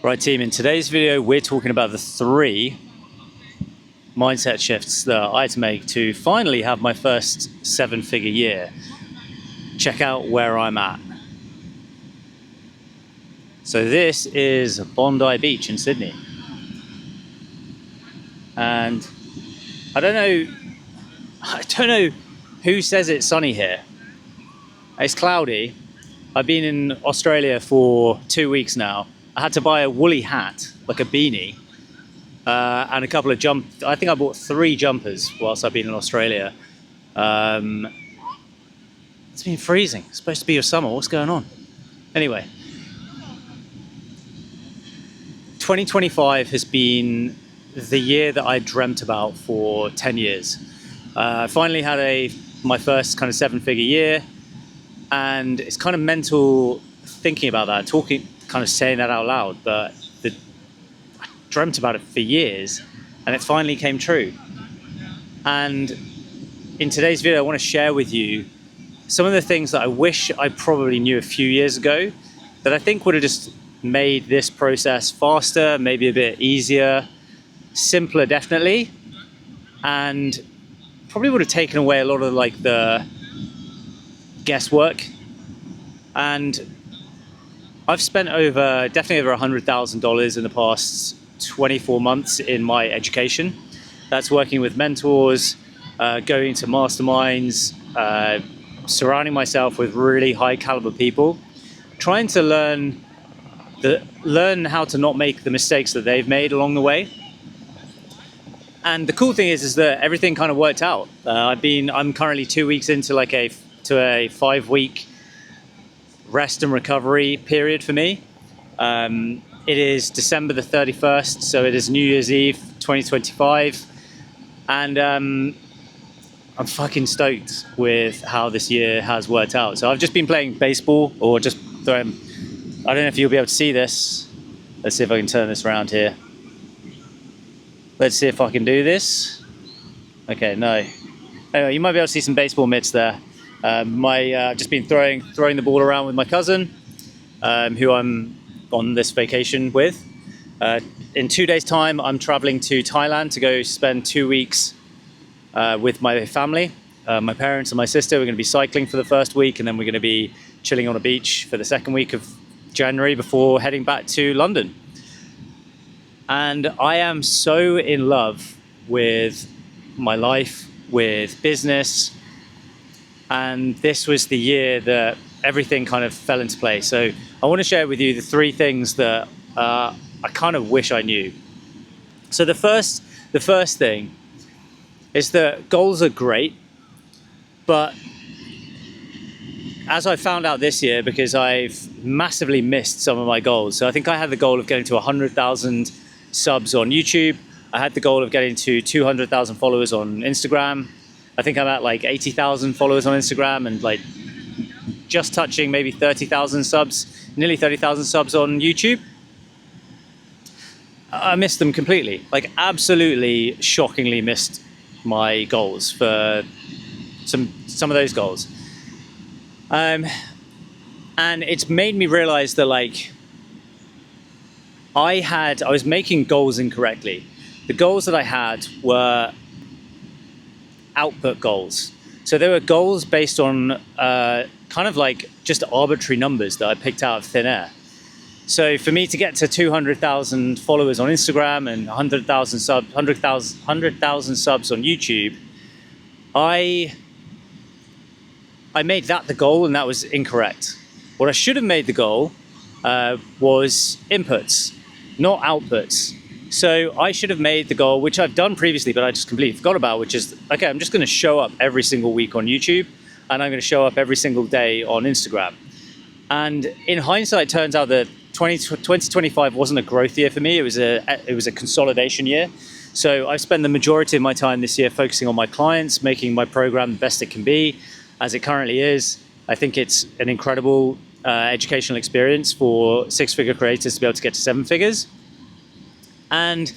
Right team, in today's video we're talking about the 3 mindset shifts that I had to make to finally have my first 7-figure year. Check out where I'm at. So this is Bondi Beach in Sydney. And I don't know who says it's sunny here. It's cloudy. I've been in Australia for 2 weeks now. I had to buy a woolly hat, like a beanie, and a couple of I think I bought 3 jumpers whilst I've been in Australia. It's been freezing. It's supposed to be your summer. What's going on? Anyway, 2025 has been the year that I dreamt about for 10 years. I finally had my first kind of 7-figure year, and it's kind of mental thinking about that, kind of saying that out loud, but I dreamt about it for years and it finally came true. And in today's video I want to share with you some of the things that I wish I probably knew a few years ago that I think would have just made this process faster, maybe a bit easier, simpler definitely, and probably would have taken away a lot of like the guesswork. And I've spent definitely over $100,000 in the past 24 months in my education. That's working with mentors, going to masterminds, surrounding myself with really high caliber people, trying to learn how to not make the mistakes that they've made along the way. And the cool thing is that everything kind of worked out. I'm currently 2 weeks into a 5-week rest and recovery period for me. It is December the 31st, so it is New Year's Eve 2025, and I'm fucking stoked with how this year has worked out. So I've just been playing baseball, or just throwing, I don't know if you'll be able to see this. Let's see if I can turn this around here. Let's see if I can do this. Okay, no. Anyway, you might be able to see some baseball mitts there. Just been throwing the ball around with my cousin, who I'm on this vacation with. In 2 days' time, I'm traveling to Thailand to go spend 2 weeks with my family, my parents and my sister. We're going to be cycling for the first week, and then we're going to be chilling on a beach for the second week of January before heading back to London. And I am so in love with my life, with business. And this was the year that everything kind of fell into place. So I want to share with you the 3 things that I kind of wish I knew. So the first thing is that goals are great, but as I found out this year, because I've massively missed some of my goals. So I think I had the goal of getting to 100,000 subs on YouTube. I had the goal of getting to 200,000 followers on Instagram. I think I'm at like 80,000 followers on Instagram, and like just touching maybe 30,000 subs, nearly 30,000 subs on YouTube. I missed them completely, like absolutely shockingly missed my goals for some of those goals. And it's made me realize that like I was making goals incorrectly. The goals that I had were output goals. So there were goals based on kind of like just arbitrary numbers that I picked out of thin air. So for me to get to 200,000 followers on Instagram and 100,000 subs on YouTube, I made that the goal, and that was incorrect. What I should have made the goal was inputs, not outputs. So I should have made the goal, which I've done previously, but I just completely forgot about, which is, okay, I'm just going to show up every single week on YouTube, and I'm going to show up every single day on Instagram. And in hindsight, it turns out that 2025 wasn't a growth year for me. It was a consolidation year. So I've spent the majority of my time this year focusing on my clients, making my program the best it can be, as it currently is. I think it's an incredible educational experience for 6-figure creators to be able to get to 7 figures. And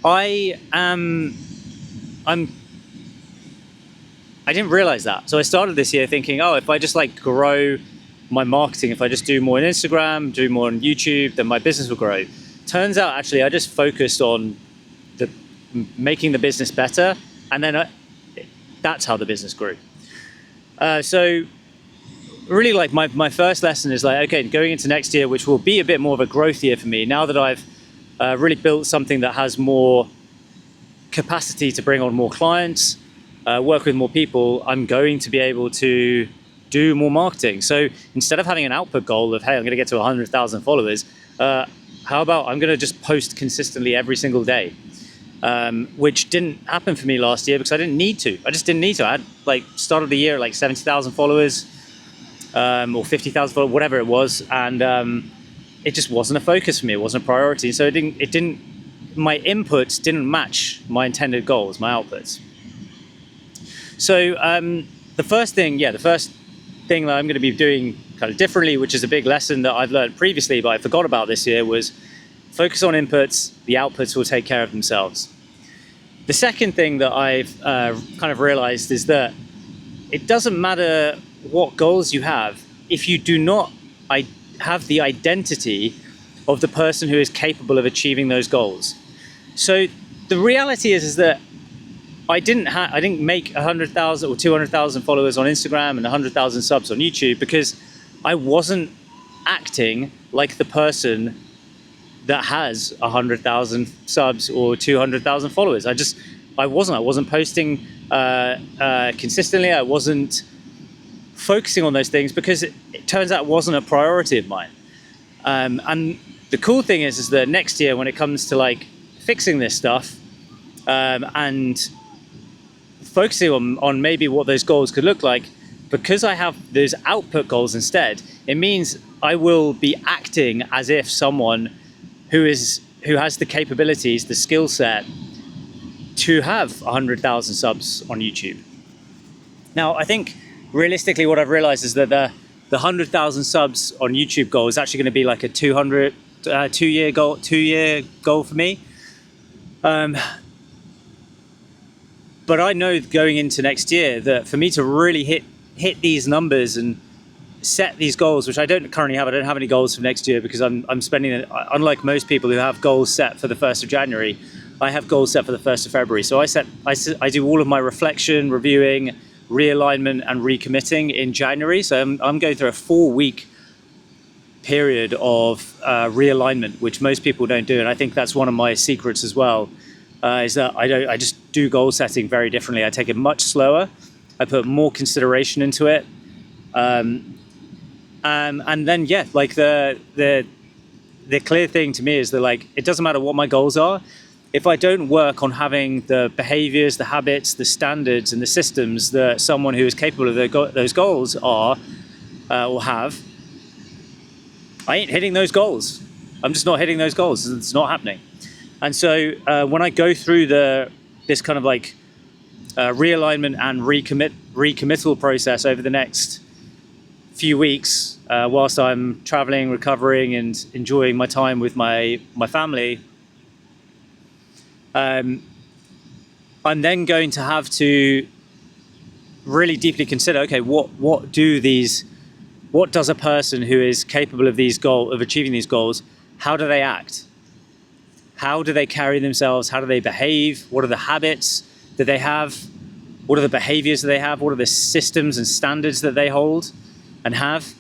I didn't realize that. So I started this year thinking, oh, if I just like grow my marketing, if I just do more on Instagram, do more on YouTube, then my business will grow. turns out actually I just focused on making the business better, and then that's how the business grew. So really, like my first lesson is like, okay, going into next year, which will be a bit more of a growth year for me, now that I've really built something that has more capacity to bring on more clients, work with more people, I'm going to be able to do more marketing. So instead of having an output goal of, hey, I'm going to get to 100,000 followers, how about I'm going to just post consistently every single day, which didn't happen for me last year because I didn't need to. I just didn't need to. I had like started the year at like 70,000 followers or 50,000 followers, whatever it was, and it just wasn't a focus for me. It wasn't a priority. So my inputs didn't match my intended goals, my outputs. So the first thing that I'm going to be doing kind of differently, which is a big lesson that I've learned previously, but I forgot about this year, was focus on inputs. The outputs will take care of themselves. The second thing that I've kind of realized is that it doesn't matter what goals you have if you do not have the identity of the person who is capable of achieving those goals. So the reality is that I didn't make 100,000 or 200,000 followers on Instagram and 100,000 subs on YouTube because I wasn't acting like the person that has 100,000 subs or 200,000 followers. I wasn't posting consistently. I wasn't focusing on those things because it turns out it wasn't a priority of mine. And the cool thing is that next year, when it comes to like fixing this stuff and focusing on maybe what those goals could look like, because I have those output goals instead, it means I will be acting as if someone who has the capabilities, the skill set to have 100,000 subs on YouTube. Now, I think realistically what I've realized is that the 100,000 subs on YouTube goal is actually going to be like a 2-year goal for me. But I know going into next year that for me to really hit these numbers and set these goals, which I don't currently have. I don't have any goals for next year because I'm spending, unlike most people who have goals set for the 1st of January, I have goals set for the 1st of February. So I do all of my reflection, reviewing, realignment and recommitting in January. So I'm going through a 4-week period of realignment, which most people don't do. And I think that's one of my secrets as well, is that I just do goal setting very differently. I take it much slower. I put more consideration into it. And then, yeah, like the clear thing to me is that like, it doesn't matter what my goals are. If I don't work on having the behaviors, the habits, the standards and the systems that someone who is capable of those goals are or have, I ain't hitting those goals. I'm just not hitting those goals. It's not happening. And so when I go through this kind of like realignment and recommittal process over the next few weeks, whilst I'm traveling, recovering, and enjoying my time with my family, I'm then going to have to really deeply consider, okay, what does a person who is capable of achieving these goals, how do they act? How do they carry themselves? How do they behave? What are the habits that they have? What are the behaviors that they have? What are the systems and standards that they hold and have?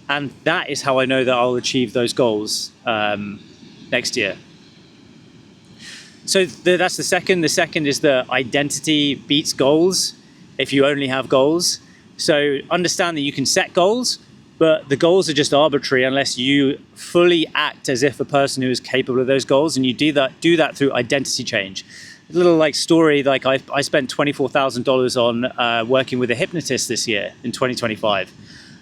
And that is how I know that I'll achieve those goals next year. So that's the second. The second is that identity beats goals if you only have goals. So understand that you can set goals, but the goals are just arbitrary unless you fully act as if a person who is capable of those goals, and you do that through identity change. A little like story, like I spent $24,000 on working with a hypnotist this year in 2025.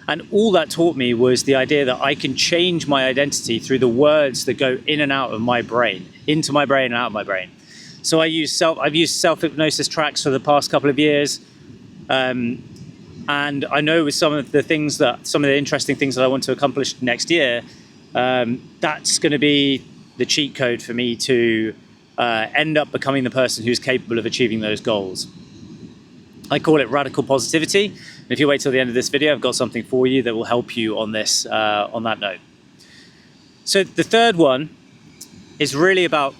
And all that taught me was the idea that I can change my identity through the words that go in and out of my brain, into my brain and out of my brain. So I've used self-hypnosis tracks for the past couple of years. And I know with some of the interesting things that I want to accomplish next year, that's going to be the cheat code for me to end up becoming the person who's capable of achieving those goals. I call it radical positivity. And if you wait till the end of this video, I've got something for you that will help you on this, on that note. So the third one is really about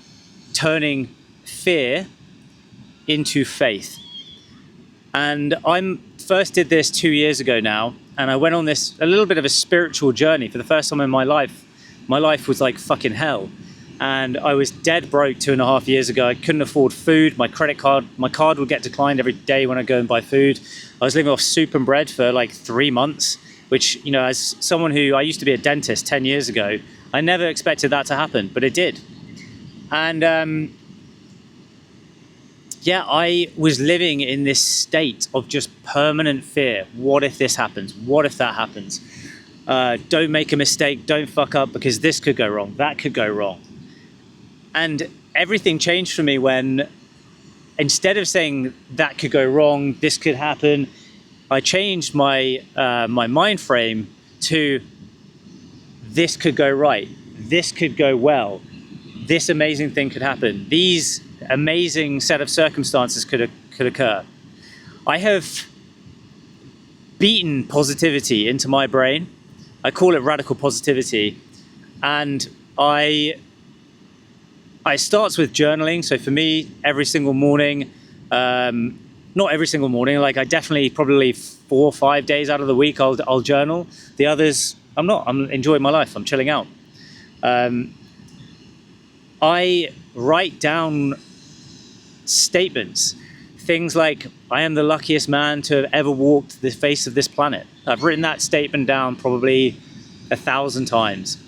turning fear into faith. And I first did this 2 years ago now, and I went on this a little bit of a spiritual journey for the first time in my life. My life was like fucking hell. And I was dead broke 2.5 years ago. I couldn't afford food. My card would get declined every day when I go and buy food. I was living off soup and bread for like 3 months, which, you know, as someone who, I used to be a dentist 10 years ago, I never expected that to happen, but it did. And yeah, I was living in this state of just permanent fear. What if this happens? What if that happens? Don't make a mistake. Don't fuck up, because this could go wrong. That could go wrong. And everything changed for me when, instead of saying that could go wrong, this could happen, I changed my my mind frame to this could go right, this could go well, this amazing thing could happen, these amazing set of circumstances could occur. I have beaten positivity into my brain. I call it radical positivity, and it starts with journaling. So for me, every single morning, not every single morning, like I definitely probably 4 or 5 days out of the week I'll journal. The others I'm not. I'm enjoying my life. I'm chilling out. I write down statements, things like, I am the luckiest man to have ever walked the face of this planet. I've written that statement down probably 1,000 times.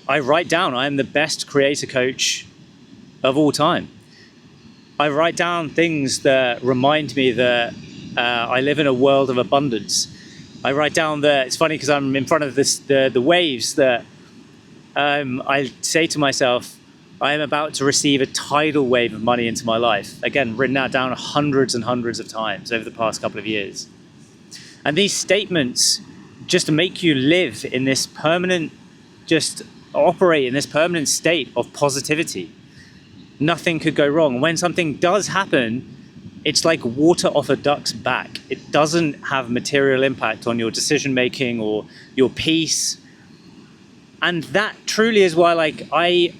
I write down, I am the best creator coach of all time. I write down things that remind me that I live in a world of abundance. I write down that, it's funny because I'm in front of the waves, that I say to myself, I am about to receive a tidal wave of money into my life. Again, written that down hundreds and hundreds of times over the past couple of years. And these statements just make you live in this permanent, just operate in this permanent state of positivity. Nothing could go wrong. When something does happen, it's like water off a duck's back. It doesn't have material impact on your decision making or your peace. And that truly is why, like, I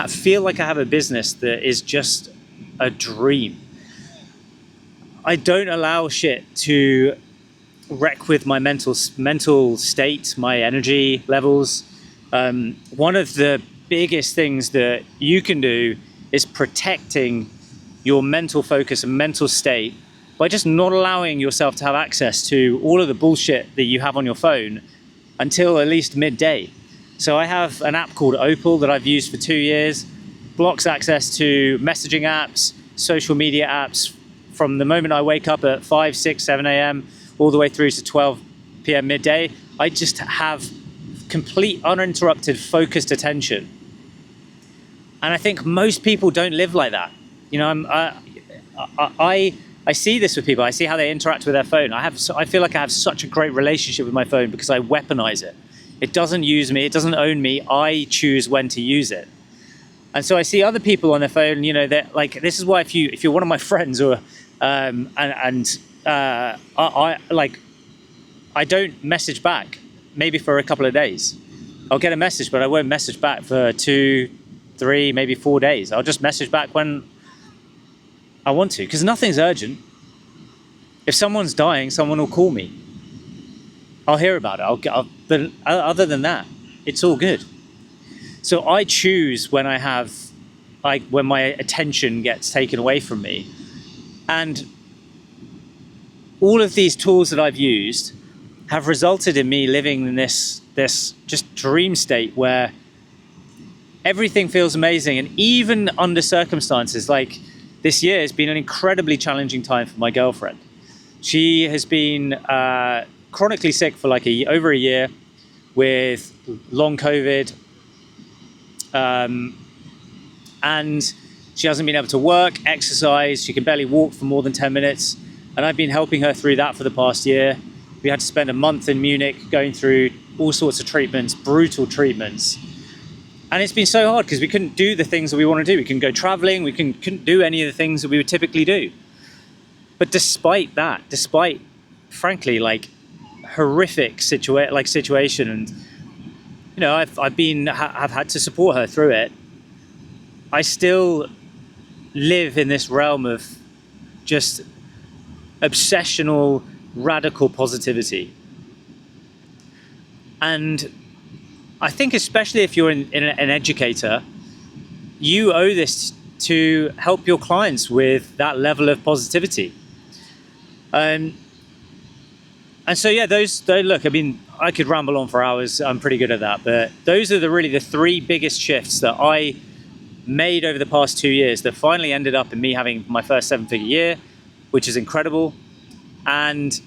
feel like I have a business that is just a dream. I don't allow shit to wreck with my mental state, my energy levels. One of the biggest things that you can do is protecting your mental focus and mental state by just not allowing yourself to have access to all of the bullshit that you have on your phone until at least midday. So I have an app called Opal that I've used for 2 years, blocks access to messaging apps, social media apps from the moment I wake up at 5, 6, 7 a.m. all the way through to 12 p.m. midday. I just have complete uninterrupted focused attention. And I think most people don't live like that. You know, I see this with people. I see how they interact with their phone. I feel like I have such a great relationship with my phone because I weaponize it. It doesn't use me. It doesn't own me. I choose when to use it. And so I see other people on their phone. You know, that, like, this is why if you're one of my friends, or I don't message back maybe for a couple of days. I'll get a message, but I won't message back for 2, 3, maybe 4 days. I'll just message back when I want to, because nothing's urgent. If someone's dying, someone will call me. I'll hear about it. But other than that, it's all good. So I choose when when my attention gets taken away from me. And all of these tools that I've used have resulted in me living in this just dream state where everything feels amazing. And even under circumstances like this year has been an incredibly challenging time for my girlfriend. She has been chronically sick for like over a year with long COVID. And she hasn't been able to work, exercise. She can barely walk for more than 10 minutes. And I've been helping her through that for the past year. We had to spend a month in Munich going through all sorts of treatments, brutal treatments. And it's been so hard because we couldn't do the things that we want to do. We couldn't go traveling. We couldn't do any of the things that we would typically do. But despite that, frankly, like, horrific situation, and you know, I've had to support her through it. I still live in this realm of just obsessional, radical positivity. And I think especially if you're an educator, you owe this to help your clients with that level of positivity. And so, yeah, look, I mean, I could ramble on for hours. I'm pretty good at that. But those are really the three biggest shifts that I made over the past 2 years that finally ended up in me having my first 7-figure year, which is incredible. And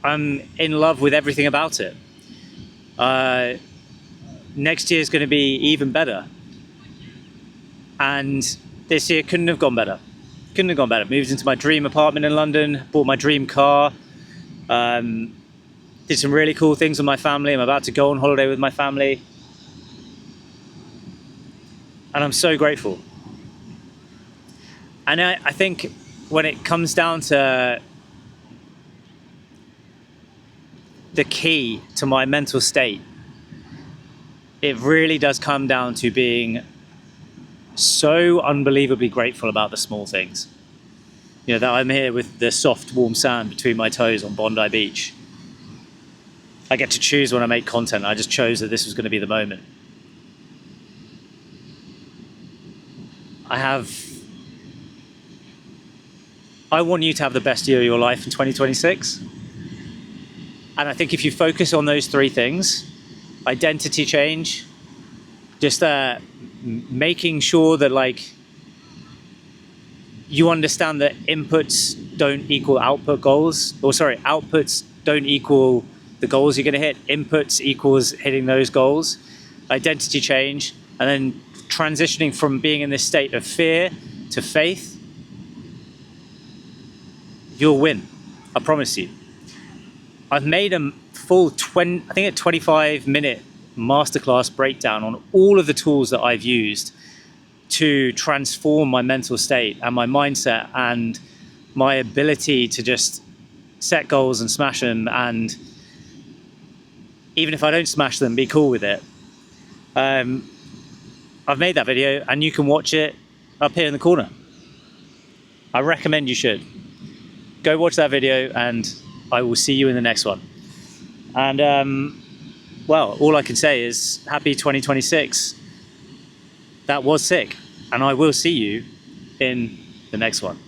I'm in love with everything about it. Next year is going to be even better. And this year couldn't have gone better. Moved into my dream apartment in London, bought my dream car, did some really cool things with my family. I'm about to go on holiday with my family. And I'm so grateful. And I think when it comes down to the key to my mental state, it really does come down to being so unbelievably grateful about the small things. You know, that I'm here with the soft, warm sand between my toes on Bondi Beach. I get to choose when I make content. I just chose that this was going to be the moment. I want you to have the best year of your life in 2026. And I think if you focus on those three things, identity change, just making sure that you understand that inputs don't equal output goals, outputs don't equal the goals you're going to hit. Inputs equals hitting those goals. Identity change, and then transitioning from being in this state of fear to faith, you'll win. I promise you. I've made a full 25-minute masterclass breakdown on all of the tools that I've used to transform my mental state and my mindset and my ability to just set goals and smash them, and even if I don't smash them, be cool with it. I've made that video and you can watch it up here in the corner. I recommend you should. Go watch that video and I will see you in the next one. And well, all I can say is happy 2026. That was sick. And I will see you in the next one.